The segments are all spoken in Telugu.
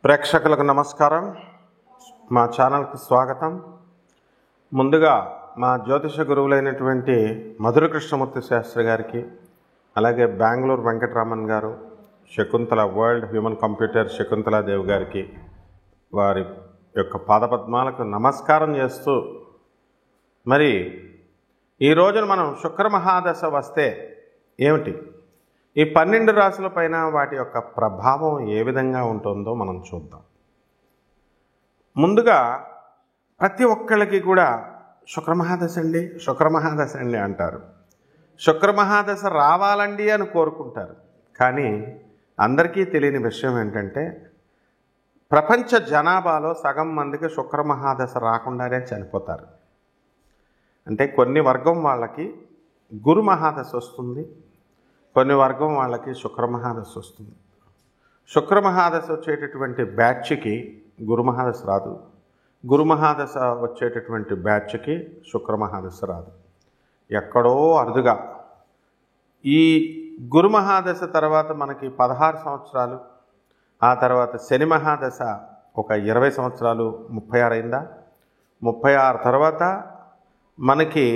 ప్రేక్షకులకు నమస్కారం. మా ఛానల్కి స్వాగతం. ముందుగా మా జ్యోతిష గురువులైనటువంటి మధుర కృష్ణమూర్తి శాస్త్రి గారికి, అలాగే బెంగళూరు వెంకటరామన్ గారు, Shakuntala world human computer Shakuntala Devi గారికి వారి యొక్క పాదపద్మాలకు నమస్కారం చేస్తూ, మరి ఈ రోజున మనం శుక్ర మహాదశ వస్తే ఏమిటి, ఈ 12 రాశుల పైన వాటి యొక్క ప్రభావం ఏ విధంగా ఉంటుందో మనం చూద్దాం. ముందుగా ప్రతి ఒక్కళ్ళకి కూడా శుక్రమహాదశ అండి, శుక్రమహాదశ అండి అంటారు. శుక్రమహాదశ రావాలండి అని కోరుకుంటారు. కానీ అందరికీ తెలియని విషయం ఏంటంటే, ప్రపంచ జనాభాలో సగం మందికి శుక్రమహాదశ రాకుండానే చనిపోతారు. అంటే కొన్ని వర్గం వాళ్ళకి గురు మహాదశ వస్తుంది, కొన్ని వర్గం వాళ్ళకి శుక్రమహాదశ వస్తుంది. శుక్రమహాదశ వచ్చేటటువంటి బ్యాచ్కి గురుమహాదశ రాదు, గురుమహాదశ వచ్చేటటువంటి బ్యాచ్కి శుక్రమహాదశ రాదు. ఎక్కడో అరుదుగా ఈ గురుమహాదశ తర్వాత మనకి 16 సంవత్సరాలు, ఆ తర్వాత శని మహాదశ ఒక 20 సంవత్సరాలు, 36 అయిందా, 36 తర్వాత మనకి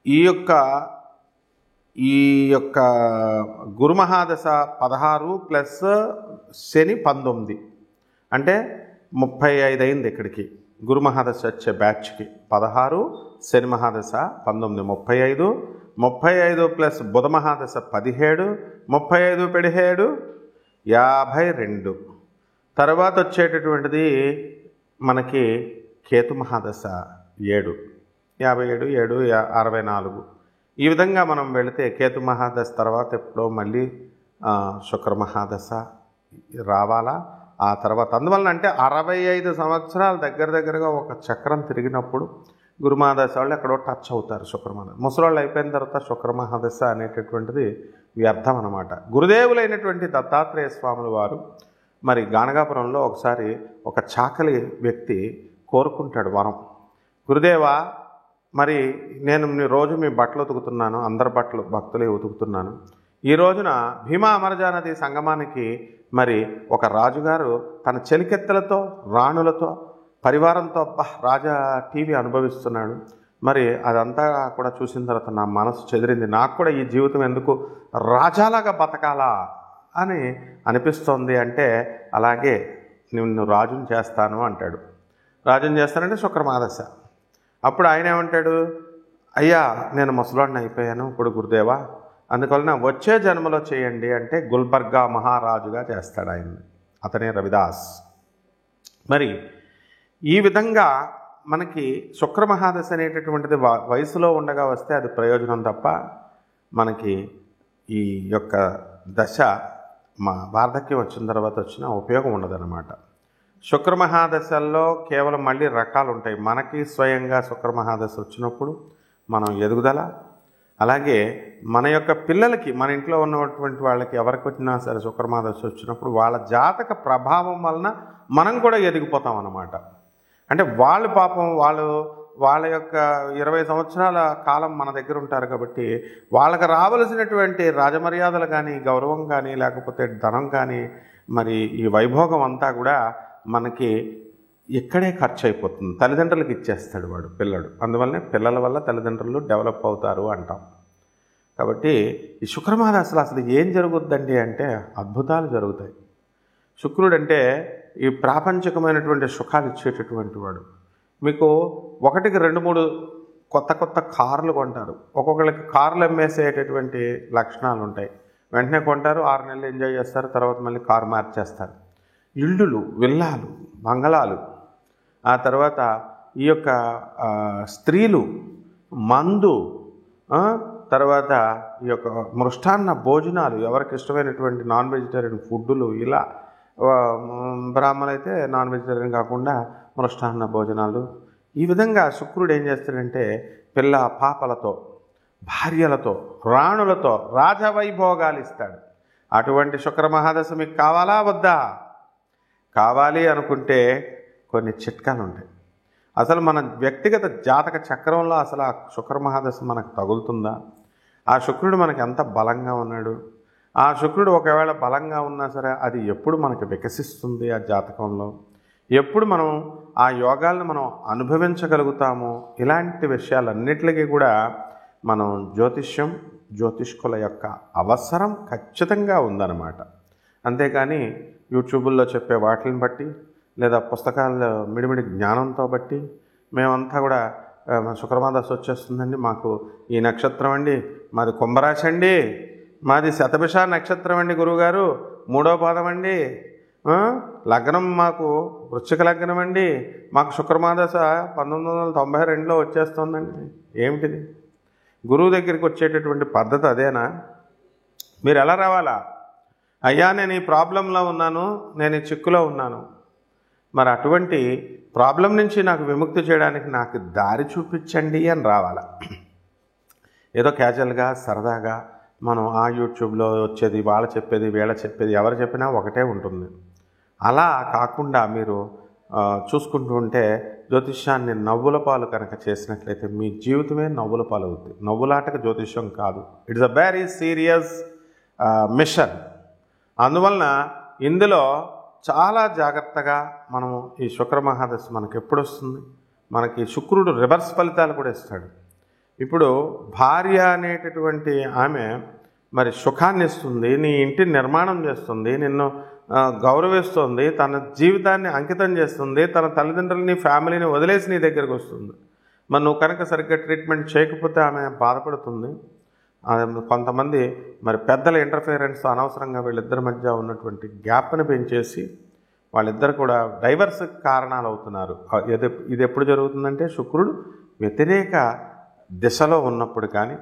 ఈ యొక్క గురుమహాదశ 16 ప్లస్ శని 19 అంటే 35 అయింది. ఇక్కడికి గురుమహాదశ వచ్చే బ్యాచ్కి 16, శని మహాదశ 19, 35, 35 ప్లస్ బుధ మహాదశ 17, 35 17 52. తర్వాత వచ్చేటటువంటిది మనకి కేతు మహాదశ 7, 57, 7, 64. ఈ విధంగా మనం వెళితే కేతు మహాదశ తర్వాత ఎప్పుడో మళ్ళీ శుక్ర మహాదశ రావాలా. ఆ తర్వాత అందువలన అంటే 65 సంవత్సరాలు దగ్గరగా ఒక చక్రం తిరిగినప్పుడు గురుమహాదశ వాళ్ళు ఎక్కడో టచ్ అవుతారు. శుక్రమహాదశ ముసలాళ్ళు అయిపోయిన తర్వాత శుక్రమహాదశ అనేటటువంటిది వ్యర్థం అన్నమాట. గురుదేవులైనటువంటి దత్తాత్రేయ స్వాముల వారు మరి గానగాపురంలో ఒకసారి ఒక చాకలి వ్యక్తి కోరుకుంటాడు వరం, గురుదేవా మరి నేను రోజు మీ బట్టలు ఉతుకుతున్నాను, అందరి బట్టలు భక్తులే ఉతుకుతున్నాను. ఈ రోజున భీమా అమరజా నది సంగమానికి మరి ఒక రాజుగారు తన చెలికెత్తలతో రాణులతో పరివారంతో రాజా టీవీ అనుభవిస్తున్నాడు. మరి అదంతా కూడా చూసిన తర్వాత నా మనసు చెదిరింది, నాకు కూడా ఈ జీవితం ఎందుకు రాజాలాగా బతకాలా అని అనిపిస్తోంది. అంటే అలాగే నిన్ను రాజుని చేస్తాను అంటాడు. రాజుని చేస్తానంటే శుక్రమహాదశ. అప్పుడు ఆయన ఏమంటాడు, అయ్యా నేను ముసలాడిని అయిపోయాను ఇప్పుడు గురుదేవా, అందువలన వచ్చే జన్మలో చేయండి అంటే గుల్బర్గా మహారాజుగా చేస్తాడు ఆయన్ని. అతనే రవిదాస్. మరి ఈ విధంగా మనకి శుక్రమహాదశ అనేటటువంటిది వయసులో ఉండగా వస్తే అది ప్రయోజనం తప్ప మనకి ఈ యొక్క దశ మా వార్ధక్యం వచ్చిన తర్వాత వచ్చిన ఉపయోగం ఉండదన్నమాట. శుక్రమహాదశల్లో కేవలం మళ్ళీ రకాలు ఉంటాయి. మనకి స్వయంగా శుక్రమహాదశ వచ్చినప్పుడు మనం ఎదుగుదల, అలాగే మన యొక్క పిల్లలకి, మన ఇంట్లో ఉన్నటువంటి వాళ్ళకి ఎవరికి వచ్చినా సరే శుక్రమహాదశ వచ్చినప్పుడు వాళ్ళ జాతక ప్రభావం వలన మనం కూడా ఎదిగిపోతాం అన్నమాట. అంటే వాళ్ళు పాపం వాళ్ళ యొక్క 20 సంవత్సరాల కాలం మన దగ్గర ఉంటారు కాబట్టి వాళ్ళకి రావలసినటువంటి రాజమర్యాదలు కానీ, గౌరవం కానీ, లేకపోతే ధనం కానీ, మరి ఈ వైభోగం అంతా కూడా మనకి ఇక్కడే ఖర్చు అయిపోతుంది. తల్లిదండ్రులకు ఇచ్చేస్తాడు వాడు పిల్లడు. అందువల్లనే పిల్లల వల్ల తల్లిదండ్రులు డెవలప్ అవుతారు అంటాం. కాబట్టి ఈ శుక్రమహాదశలో అసలు ఏం జరుగుద్దండి అంటే అద్భుతాలు జరుగుతాయి. శుక్రుడు అంటే ఈ ప్రాపంచికమైనటువంటి సుఖాలు ఇచ్చేటటువంటి వాడు. మీకు 1కి 2-3 కొత్త కార్లు కొంటారు. ఒక్కొక్కరికి కార్లు అమ్మేసేటటువంటి లక్షణాలు ఉంటాయి. వెంటనే కొంటారు, 6 నెలలు ఎంజాయ్ చేస్తారు, తర్వాత మళ్ళీ కారు మార్చేస్తారు. ఇల్లులు, విల్లాలు, బంగళాలు, ఆ తర్వాత ఈ యొక్క స్త్రీలు, మందు, తర్వాత ఈ యొక్క మృష్టాన్న భోజనాలు, ఎవరికి ఇష్టమైనటువంటి నాన్ వెజిటేరియన్ ఫుడ్డులు, ఇలా బ్రాహ్మణులు అయితే నాన్ వెజిటేరియన్ కాకుండా మృష్టాన్న భోజనాలు. ఈ విధంగా శుక్రుడు ఏం చేస్తాడంటే పిల్ల పాపలతో, భార్యలతో, రాణులతో రాజవైభోగాలు ఇస్తాడు. అటువంటి శుక్రమహాదశ మీకు కావాలా వద్దా? కావాలి అనుకుంటే కొన్ని చిట్కాలు ఉంటాయి. అసలు మన వ్యక్తిగత జాతక చక్రంలో అసలు ఆ శుక్రమహాదశ మనకు తగులుతుందా? ఆ శుక్రుడు మనకి ఎంత బలంగా ఉన్నాడు? ఆ శుక్రుడు ఒకవేళ బలంగా ఉన్నా సరే అది ఎప్పుడు మనకి వికసిస్తుంది ఆ జాతకంలో, ఎప్పుడు మనం ఆ యోగాలను మనం అనుభవించగలుగుతాము, ఇలాంటి విషయాలన్నిటికీ కూడా మనం జ్యోతిష్కుల యొక్క అవసరం ఖచ్చితంగా ఉందన్నమాట. అంతేకాని యూట్యూబుల్లో చెప్పే వాటిని బట్టి లేదా పుస్తకాల్లో మిడిమిడి జ్ఞానంతో బట్టి మేమంతా కూడా శుక్రమాదశ వచ్చేస్తుందండి, మాకు ఈ నక్షత్రం అండి, మాది కుంభరాశి అండి, మాది శతభిష నక్షత్రం అండి గురువుగారు, 3వ పాదం అండి, లగ్నం మాకు వృశ్చిక లగ్నం అండి, మాకు శుక్రమాదశ 1992లో వచ్చేస్తుందండి. ఏమిటిది? గురువు దగ్గరికి వచ్చేటటువంటి పద్ధతి అదేనా? మీరు ఎలా రావాలా? అయ్యా నేను ఈ ప్రాబ్లంలో ఉన్నాను, నేను ఈ చిక్కులో ఉన్నాను, మరి అటువంటి ప్రాబ్లం నుంచి నాకు విముక్తి చేయడానికి నాకు దారి చూపించండి అని రావాలా. ఏదో క్యాజువల్గా సరదాగా మనం ఆ యూట్యూబ్లో వచ్చేది, వాళ్ళు చెప్పేది, వీళ్ళ చెప్పేది, ఎవరు చెప్పినా ఒకటే ఉంటుంది. అలా కాకుండా మీరు చూసుకుంటూ ఉంటే జ్యోతిష్యాన్ని నవ్వుల పాలు కనుక చేసినట్లయితే మీ జీవితమే నవ్వుల పాలు అవుతుంది. నవ్వులాటక జ్యోతిష్యం కాదు, it's a very serious mission. అందువలన ఇందులో చాలా జాగ్రత్తగా మనము ఈ శుక్ర మహాదశ మనకి ఎప్పుడు వస్తుంది, మనకి శుక్రుడు రివర్స్ ఫలితాలు కూడా ఇస్తాడు. ఇప్పుడు భార్య అనేటటువంటి ఆమె మరి సుఖాన్ని ఇస్తుంది, నీ ఇంటిని నిర్మాణం చేస్తుంది, నిన్ను గౌరవిస్తుంది, తన జీవితాన్ని అంకితం చేస్తుంది, తన తల్లిదండ్రులని ఫ్యామిలీని వదిలేసి నీ దగ్గరకు వస్తుంది. మరి నువ్వు కనుక సరిగ్గా ట్రీట్మెంట్ చేయకపోతే ఆమె బాధపడుతుంది. కొంతమంది మరి పెద్దల ఇంటర్ఫియరెన్స్ అనవసరంగా వీళ్ళిద్దరి మధ్య ఉన్నటువంటి గ్యాప్ని పెంచేసి వాళ్ళిద్దరు కూడా డైవర్స్ కారణాలు అవుతున్నారు. ఇది ఎప్పుడు జరుగుతుందంటే శుక్రుడు వ్యతిరేక దిశలో ఉన్నప్పుడు కానీ,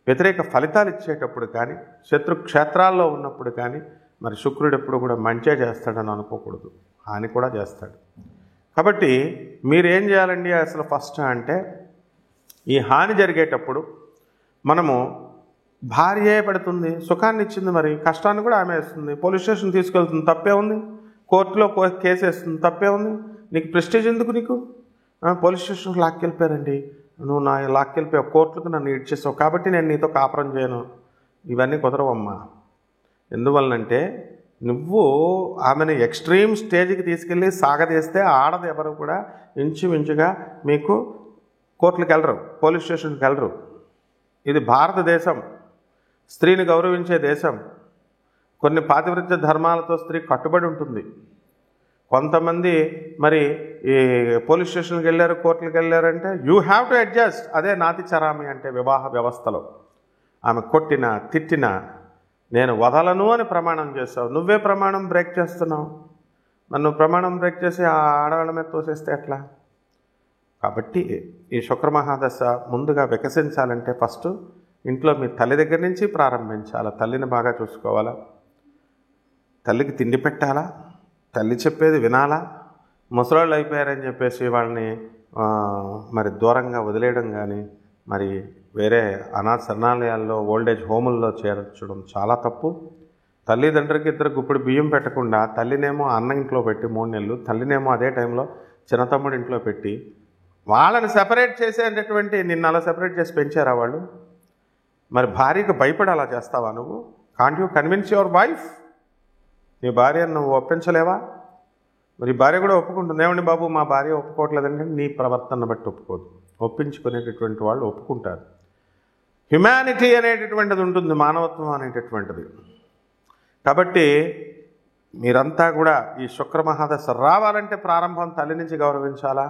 వ్యతిరేక ఫలితాలు ఇచ్చేటప్పుడు కానీ, శత్రుక్షేత్రాల్లో ఉన్నప్పుడు కానీ మరి శుక్రుడు ఎప్పుడు కూడా మంచే చేస్తాడని అనుకోకూడదు, హాని కూడా చేస్తాడు. కాబట్టి మీరేం చేయాలండి అసలు ఫస్ట్ అంటే, ఈ హాని జరిగేటప్పుడు మనము భార్యే పెడుతుంది, సుఖాన్ని ఇచ్చింది, మరి కష్టాన్ని కూడా ఆమె వేస్తుంది, పోలీస్ స్టేషన్ తీసుకెళ్తుంది, తప్పే ఉంది, కోర్టులో కేసు వేస్తుంది, తప్పే ఉంది, నీకు ప్రెస్టేజ్ ఎందుకు, నీకు పోలీస్ స్టేషన్కి లాక్కెళ్ళిపోయారండి, నువ్వు నా లాక్కెళ్ళిపోయావు, కోర్టులకు నన్ను ఇచ్చేసావు కాబట్టి నేను నీతో కాపురం చేయను, ఇవన్నీ కుదరవమ్మా. ఎందువలనంటే నువ్వు ఆమెను ఎక్స్ట్రీమ్ స్టేజ్కి తీసుకెళ్ళి సాగదీస్తే ఆడది ఎవరు కూడా ఇంచుమించుగా మీకు కోర్టులకు వెళ్ళరు, పోలీస్ స్టేషన్కి వెళ్ళరు. ఇది భారతదేశం, స్త్రీని గౌరవించే దేశం. కొన్ని పాతివ్రత్య ధర్మాలతో స్త్రీ కట్టుబడి ఉంటుంది. కొంతమంది మరి ఈ పోలీస్ స్టేషన్కి వెళ్ళారు, కోర్టులకు వెళ్ళారంటే యూ హ్యావ్ టు అడ్జస్ట్. అదే నాతి చరామి అంటే వివాహ వ్యవస్థలో. ఆమె కొట్టినా తిట్టినా నేను వదలను అని ప్రమాణం చేస్తావు, నువ్వే ప్రమాణం బ్రేక్ చేస్తున్నావు. మరి నువ్వు ప్రమాణం బ్రేక్ చేసి ఆ ఆడవాళ్ళ మీద తోసేస్తే ఎట్లా? కాబట్టి ఈ శుక్ర మహాదశ ముందుగా వికసించాలంటే ఫస్ట్ ఇంట్లో మీ తల్లి దగ్గర నుంచి ప్రారంభించాలా. తల్లిని బాగా చూసుకోవాలా, తల్లికి తిండి పెట్టాలా, తల్లి చెప్పేది వినాలా. ముసలాళ్ళు అయిపోయారని చెప్పేసి వాళ్ళని మరి దూరంగా వదిలేయడం కానీ, మరి వేరే అనాథ శరణాలయాల్లో ఓల్డేజ్ హోముల్లో చేర్చడం చాలా తప్పు. తల్లిదండ్రికి ఇద్దరు గుప్పుడు బియ్యం పెట్టకుండా తల్లినేమో అన్న ఇంట్లో పెట్టి 3 నెలలు, తల్లినేమో అదే టైంలో చిన్న తమ్ముడి ఇంట్లో పెట్టి వాళ్ళని సెపరేట్ చేసేటటువంటి, నిన్ను అలా సెపరేట్ చేసి పెంచారా వాళ్ళు? మరి భార్యకు భయపడి అలా చేస్తావా నువ్వు? Can't you convince your wife? నీ భార్యను నువ్వు ఒప్పించలేవా? మరి భార్య కూడా ఒప్పుకుంటుంది, ఏమండి బాబు మా భార్య ఒప్పుకోవట్లేదంటే నీ ప్రవర్తన బట్టి ఒప్పుకోదు. ఒప్పించుకునేటటువంటి వాళ్ళు ఒప్పుకుంటారు. హ్యుమానిటీ అనేటటువంటిది ఉంటుంది, మానవత్వం అనేటటువంటిది. కాబట్టి మీరంతా కూడా ఈ శుక్ర మహాదశ రావాలంటే ప్రారంభం తల్లి నుంచి గౌరవించాలా,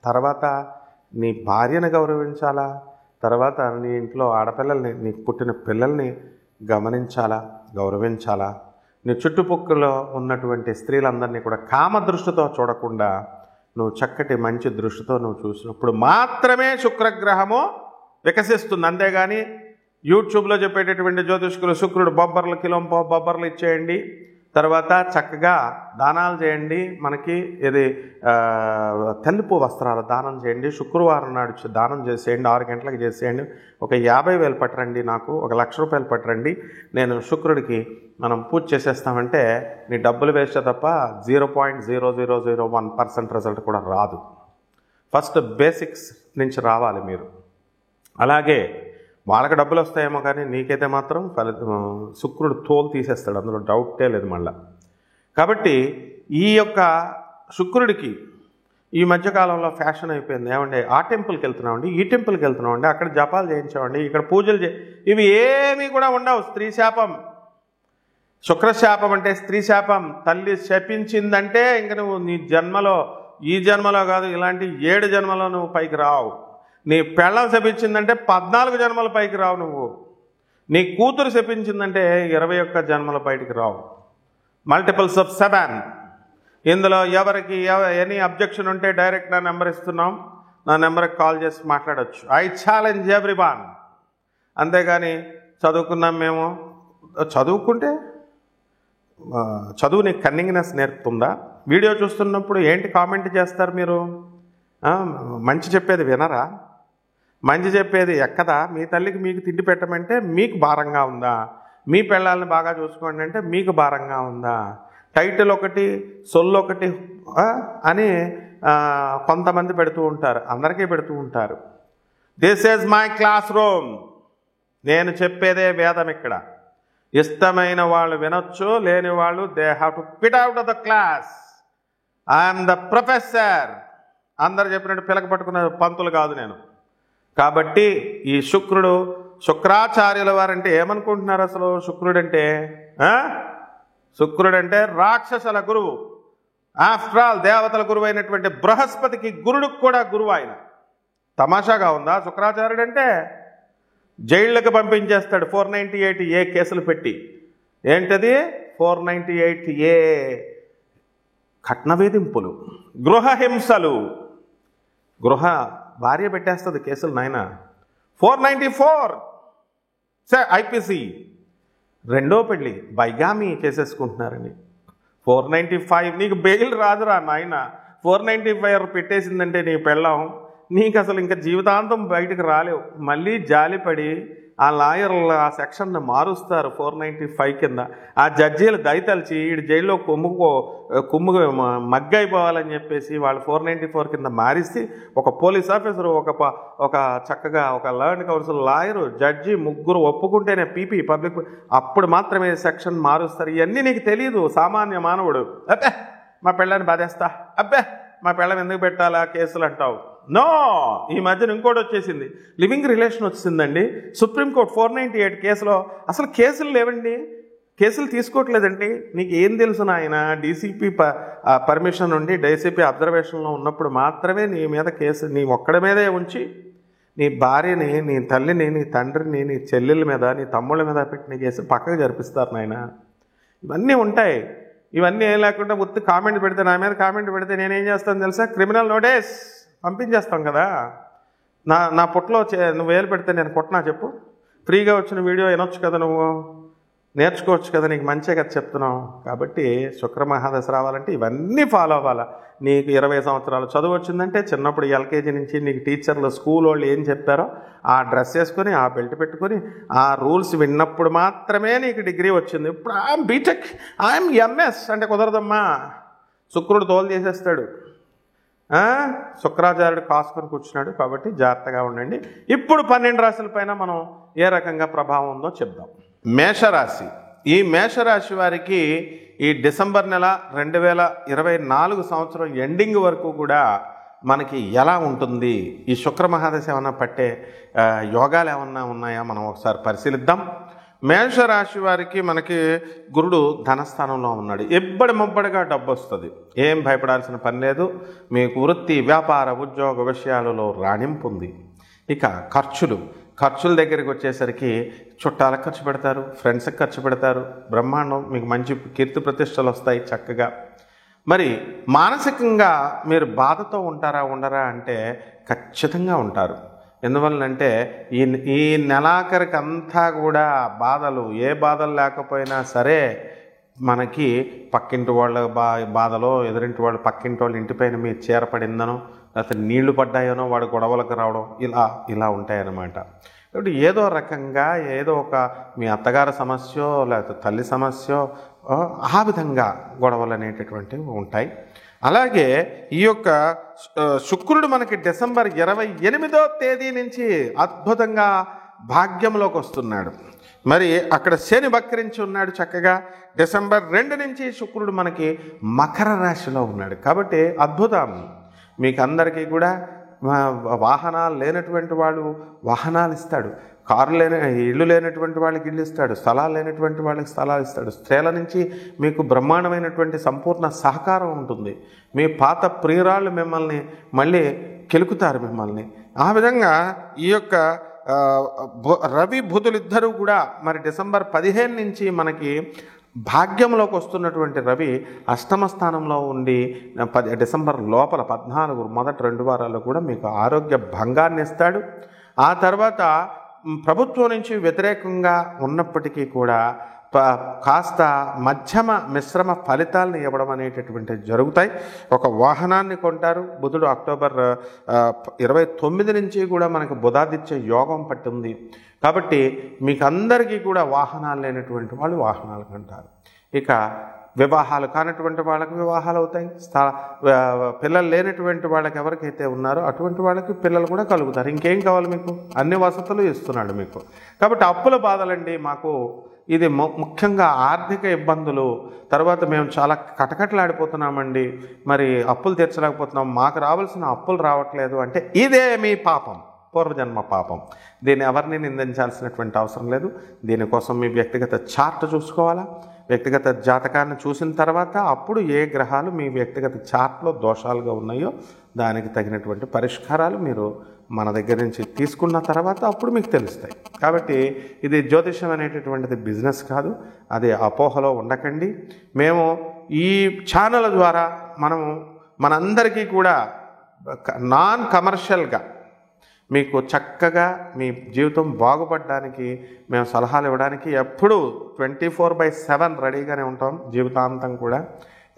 తర్వాత నీ భార్యను గౌరవించాలా, తర్వాత నీ ఇంట్లో ఆడపిల్లల్ని, నీకు పుట్టిన పిల్లల్ని గమనించాలా, గౌరవించాలా. నీ చుట్టుపక్కల ఉన్నటువంటి స్త్రీలందరినీ కూడా కామ దృష్టితో చూడకుండా నువ్వు చక్కటి మంచి దృష్టితో నువ్వు చూసినప్పుడు మాత్రమే శుక్రగ్రహము వికసిస్తుంది. అంతేగాని యూట్యూబ్లో చెప్పేటటువంటి జ్యోతిష్కులు శుక్రుడు బొబ్బర్లు కిలోంపో బొబ్బర్లు ఇచ్చేయండి, తర్వాత చక్కగా దానాలు చేయండి, మనకి ఇది తెల్లుపు వస్త్రాలు దానం చేయండి, శుక్రవారం నాడు దానం చేసేయండి, 6 గంటలకు చేసేయండి, ఒక 50,000 పట్టరండి, నాకు 1,00,000 రూపాయలు పట్టరండి, నేను శుక్రుడికి మనం పూజ చేసేస్తామంటే నీ డబ్బులు వేస్తే తప్ప 0.0001% రిజల్ట్ కూడా రాదు. ఫస్ట్ బేసిక్స్ నుంచి రావాలి మీరు. అలాగే వాళ్ళకి డబ్బులు వస్తాయేమో కానీ నీకైతే మాత్రం శుక్రుడు తోలు తీసేస్తాడు, అందులో డౌటే లేదు మళ్ళా. కాబట్టి ఈ యొక్క శుక్రుడికి ఈ మధ్యకాలంలో ఫ్యాషన్ అయిపోయింది. ఏమండి ఆ టెంపుల్కి వెళ్తున్నామండి, ఈ టెంపుల్కి వెళ్తున్నామండి, అక్కడ జపాలు చేయించామండి, ఇక్కడ పూజలు ఇవి ఏమీ కూడా ఉండవు. స్త్రీ శాపం, శుక్రశాపం అంటే స్త్రీ శాపం. తల్లి శపించిందంటే ఇంక నువ్వు నీ జన్మలో, ఈ జన్మలో కాదు ఇలాంటి 7 జన్మలో నువ్వు పైకి రావు. నీ పెళ్ళం శపించిందంటే 14 జన్మల పైకి రావు నువ్వు. నీ కూతురు శపించిందంటే 21 జన్మల బయటికి రావు. Multiples of 7. ఇందులో ఎవరికి ఎనీ అబ్జెక్షన్ ఉంటే డైరెక్ట్ నా నెంబర్ ఇస్తున్నాం, నా నెంబర్కి కాల్ చేసి మాట్లాడచ్చు. I challenge everyone. అంతేగాని చదువుకున్నాం మేము, చదువుకుంటే చదువు నీకు కన్నింగ్నెస్ నేర్పుతుందా? వీడియో చూస్తున్నప్పుడు ఏంటి కామెంట్ చేస్తారు మీరు? మంచి చెప్పేది వినరా? మంచి చెప్పేది ఎక్కదా? మీ తల్లికి మీకు తిండి పెట్టమంటే మీకు భారంగా ఉందా? మీ పిల్లల్ని బాగా చూసుకోండి అంటే మీకు భారంగా ఉందా? టైటిల్ ఒకటి, సొల్లు ఒకటి అని కొంతమంది పెడుతూ ఉంటారు, అందరికీ పెడుతూ ఉంటారు. This is my class room, నేను చెప్పేదే వేదం. ఇక్కడ ఇష్టమైన వాళ్ళు వినొచ్చు, లేని వాళ్ళు they have to quit out of the class. I'm the professor. అందరు చెప్పినట్టు పిలక పట్టుకున్న పంతులు కాదు నేను. కాబట్టి ఈ శుక్రాచార్యుల వారంటే ఏమనుకుంటున్నారు అసలు? శుక్రుడంటే రాక్షసుల గురువు. ఆఫ్టర్ ఆల్ దేవతల గురువు అయినటువంటి బృహస్పతికి గురుడికి కూడా గురువు ఆయన. తమాషాగా ఉందా? శుక్రాచార్యుడు అంటే జైళ్ళకి పంపించేస్తాడు 498A కేసులు పెట్టి. ఏంటది 498A? కట్న వేధింపులు, గృహహింసలు. భార్య పెట్టేస్తుంది కేసులు నాయన. 494 IPC, రెండో పెళ్ళి, బైగామి చేసేసుకుంటున్నారని. 495 నీకు బెయిల్ రాదురా నాయన. 495 పెట్టేసిందంటే నీ పెళ్ళం, నీకు అసలు ఇంకా జీవితాంతం బయటకు రాలేవు. మళ్ళీ జాలిపడి ఆ లాయర్లు ఆ సెక్షన్ని మారుస్తారు 495 కింద. ఆ జడ్జీలు దయతలిచి ఈ జైల్లో కుమ్ము మగ్గైపోవాలని చెప్పేసి వాళ్ళు 494 కింద మారిస్తే ఒక పోలీస్ ఆఫీసరు, ఒక చక్కగా ఒక ల్యాండ్ కౌన్సిల్ లాయరు, జడ్జి ముగ్గురు ఒప్పుకుంటేనే పీపీ పబ్లిక్, అప్పుడు మాత్రమే సెక్షన్ మారుస్తారు. ఇవన్నీ నీకు తెలియదు సామాన్య మానవుడు. అబ్బే మా పిల్లని బాధేస్తా, అబ్బే మా పిల్లం ఎందుకు పెట్టాలా కేసులు అంటావు. నో, ఈ మధ్యన ఇంకోటి వచ్చేసింది, లివింగ్ రిలేషన్ వచ్చిందండి. సుప్రీంకోర్టు 498 కేసులో అసలు కేసులు లేవండి, కేసులు తీసుకోవట్లేదండి. నీకు ఏం తెలుసు నాయన? డీసీపీ పర్మిషన్ ఉండి డీసీపీ అబ్జర్వేషన్లో ఉన్నప్పుడు మాత్రమే నీ మీద కేసు, నీ ఒక్కడి మీదే ఉంచి నీ భార్యని, నీ తల్లిని, నీ తండ్రిని, నీ చెల్లెల మీద, నీ తమ్ముళ్ళ మీద పెట్టిన కేసు పక్కకు జరిపిస్తారు నాయన. ఇవన్నీ ఉంటాయి. ఇవన్నీ ఏం లేకుండా ఉత్తి కామెంట్ పెడితే, నా మీద కామెంట్ పెడితే నేనేం చేస్తాను తెలుసా? క్రిమినల్ నోటీస్ పంపించేస్తాం కదా. నా పుట్టలో నువ్వు వేలు పెడితే నేను కొట్టనా చెప్పు? ఫ్రీగా వచ్చిన వీడియో వినొచ్చు కదా, నువ్వు నేర్చుకోవచ్చు కదా, నీకు మంచిగా కదా చెప్తున్నావు. కాబట్టి శుక్రమహాదశ రావాలంటే ఇవన్నీ ఫాలో అవ్వాలా. నీకు 20 సంవత్సరాలు చదువు వచ్చిందంటే చిన్నప్పుడు ఎల్కేజీ నుంచి నీకు టీచర్లు, స్కూల్ వాళ్ళు ఏం చెప్పారో ఆ డ్రెస్ వేసుకొని, ఆ బెల్ట్ పెట్టుకొని, ఆ రూల్స్ విన్నప్పుడు మాత్రమే నీకు డిగ్రీ వచ్చింది. ఇప్పుడు ఐఎమ్ బీటెక్, ఐఎమ్ ఎంఎస్ అంటే కుదరదమ్మా. శుక్రుడు తోలు చేసేస్తాడు. శుక్రాచార్యుడు కాసుకొని కూర్చున్నాడు. కాబట్టి జాగ్రత్తగా ఉండండి. ఇప్పుడు 12 రాశుల పైన మనం ఏ రకంగా ప్రభావం ఉందో చెప్దాం. మేషరాశి. ఈ మేషరాశి వారికి ఈ డిసెంబర్ నెల 2024 సంవత్సరం ఎండింగ్ వరకు కూడా మనకి ఎలా ఉంటుంది, ఈ శుక్రమహాదశ ఏమన్నా పట్టే యోగాలు ఏమన్నా ఉన్నాయా మనం ఒకసారి పరిశీలిద్దాం. మేషరాశి వారికి మనకి గురుడు ధనస్థానంలో ఉన్నాడు. ఎబ్బడి డబ్బు వస్తుంది, ఏం భయపడాల్సిన పని లేదు. మీకు వృత్తి, వ్యాపార, ఉద్యోగ విషయాలలో రాణింపు ఉంది. ఇక ఖర్చుల దగ్గరికి వచ్చేసరికి చుట్టాలకు ఖర్చు పెడతారు, ఫ్రెండ్స్కి ఖర్చు పెడతారు, బ్రహ్మాండం. మీకు మంచి కీర్తి ప్రతిష్టలు వస్తాయి చక్కగా. మరి మానసికంగా మీరు బాధతో ఉండరా అంటే ఖచ్చితంగా ఉంటారు. ఎందువల్లంటే ఈ నెలాఖరికి అంతా కూడా బాధలు, ఏ బాధలు లేకపోయినా సరే మనకి పక్కింటి వాళ్ళ బాధలో, ఎదురింటి వాళ్ళు పక్కింటి వాళ్ళ ఇంటిపైన మీ చీర పడిందనో, లేకపోతే నీళ్లు పడ్డాయనో వాడు గొడవలకు రావడం, ఇలా ఉంటాయన్నమాట. కాబట్టి ఏదో రకంగా ఏదో ఒక మీ అత్తగారి సమస్యో లేకపోతే తల్లి సమస్యో ఆ విధంగా గొడవలు అనేటటువంటివి ఉంటాయి. అలాగే ఈ యొక్క శుక్రుడు మనకి డిసెంబర్ 28వ తేదీ నుంచి అద్భుతంగా భాగ్యంలోకి వస్తున్నాడు. మరి అక్కడ శని వక్రించి ఉన్నాడు చక్కగా. డిసెంబర్ 2 నుంచి శుక్రుడు మనకి మకర రాశిలో ఉన్నాడు. కాబట్టి అద్భుతం. మీకు అందరికీ కూడా వాహనాలు లేనటువంటి వాళ్ళు వాహనాలు ఇస్తాడు, ఇల్లు లేనటువంటి వాళ్ళకి ఇల్లు ఇస్తాడు, స్థలాలు లేనటువంటి వాళ్ళకి స్థలాలు ఇస్తాడు. స్త్రీల నుంచి మీకు బ్రహ్మాండమైనటువంటి సంపూర్ణ సహకారం ఉంటుంది. మీ పాత ప్రియురాళ్ళు మిమ్మల్ని మళ్ళీ కెలుకుతారు మిమ్మల్ని. ఆ విధంగా ఈ యొక్క రవి బుధులు ఇద్దరూ కూడా మరి డిసెంబర్ 15 నుంచి మనకి భాగ్యంలోకి వస్తున్నటువంటి రవి అష్టమ స్థానంలో ఉండి డిసెంబర్ లోపల 14 మొదటి 2 వారాల్లో కూడా మీకు ఆరోగ్య భంగాన్ని ఇస్తాడు. ఆ తర్వాత ప్రభుత్వం నుంచి వ్యతిరేకంగా ఉన్నప్పటికీ కూడా కాస్త మధ్యమ మిశ్రమ ఫలితాలను ఇవ్వడం అనేటటువంటివి జరుగుతాయి. ఒక వాహనాన్ని కొంటారు. బుధుడు అక్టోబర్ 29 నుంచి కూడా మనకు బుధాదిత్య యోగం పట్టింది. కాబట్టి మీకు అందరికీ కూడా వాహనాలు లేనటువంటి వాళ్ళు వాహనాలు కొంటారు. ఇక వివాహాలు కానటువంటి వాళ్ళకి వివాహాలు అవుతాయి. పిల్లలు లేనటువంటి వాళ్ళకి ఎవరికైతే ఉన్నారో అటువంటి వాళ్ళకి పిల్లలు కూడా కలుగుతారు. ఇంకేం కావాలి మీకు? అన్ని వసతులు ఇస్తున్నాడు మీకు. కాబట్టి అప్పుల బాధలండి మాకు. ఇది ముఖ్యంగా ఆర్థిక ఇబ్బందులు. తర్వాత మేము చాలా కటకటలాడిపోతున్నామండి, మరి అప్పులు తీర్చలేకపోతున్నాం, మాకు రావాల్సిన అప్పులు రావట్లేదు అంటే ఇదే మీ పాపం, పూర్వజన్మ పాపం. దీన్ని ఎవరిని నిందించాల్సినటువంటి అవసరం లేదు. దీనికోసం మీ వ్యక్తిగత చార్ట్ చూసుకోవాలా. వ్యక్తిగత జాతకాన్ని చూసిన తర్వాత అప్పుడు ఏ గ్రహాలు మీ వ్యక్తిగత చార్ట్లో దోషాలుగా ఉన్నాయో దానికి తగినటువంటి పరిష్కారాలు మీరు మన దగ్గర నుంచి తీసుకున్న తర్వాత అప్పుడు మీకు తెలుస్తాయి. కాబట్టి ఇది జ్యోతిషం అనేటటువంటిది బిజినెస్ కాదు. అది అపోహలో ఉండకండి. మేము ఈ ఛానల్ ద్వారా మనము మనందరికీ కూడా నాన్ కమర్షియల్గా మీకు చక్కగా మీ జీవితం బాగుపడడానికి మేము సలహాలు ఇవ్వడానికి ఎప్పుడూ 24/7 రెడీగానే ఉంటాం జీవితాంతం కూడా.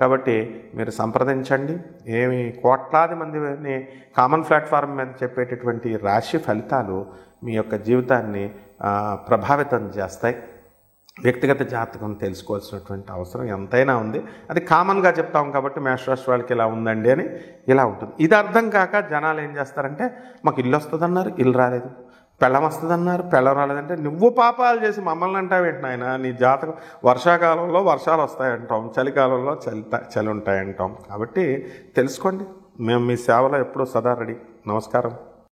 కాబట్టి మీరు సంప్రదించండి. ఏమి కోట్లాది మందిని కామన్ ప్లాట్ఫామ్ మీద చెప్పేటటువంటి రాశి ఫలితాలు మీ యొక్క జీవితాన్ని ప్రభావితం చేస్తాయి. వ్యక్తిగత జాతకం తెలుసుకోవాల్సినటువంటి అవసరం ఎంతైనా ఉంది. అది కామన్గా చెప్తాం కాబట్టి మేషరాశి వాళ్ళకి ఇలా ఉందండి అని ఇలా ఉంటుంది. ఇది అర్థం కాక జనాలు ఏం చేస్తారంటే మాకు ఇల్లు వస్తుందన్నారు, ఇల్లు రాలేదు, పెళ్ళం వస్తుందన్నారు, పెళ్ళం రాలేదంటే నువ్వు పాపాలు చేసి మమ్మల్ని అంటావేంటి నాయన? నీ జాతకం వర్షాకాలంలో వర్షాలు వస్తాయంటాం, చలికాలంలో చలి ఉంటాయంటాం. కాబట్టి తెలుసుకోండి. మేము మీ సేవలో ఎప్పుడూ సదా రెడీ. నమస్కారం.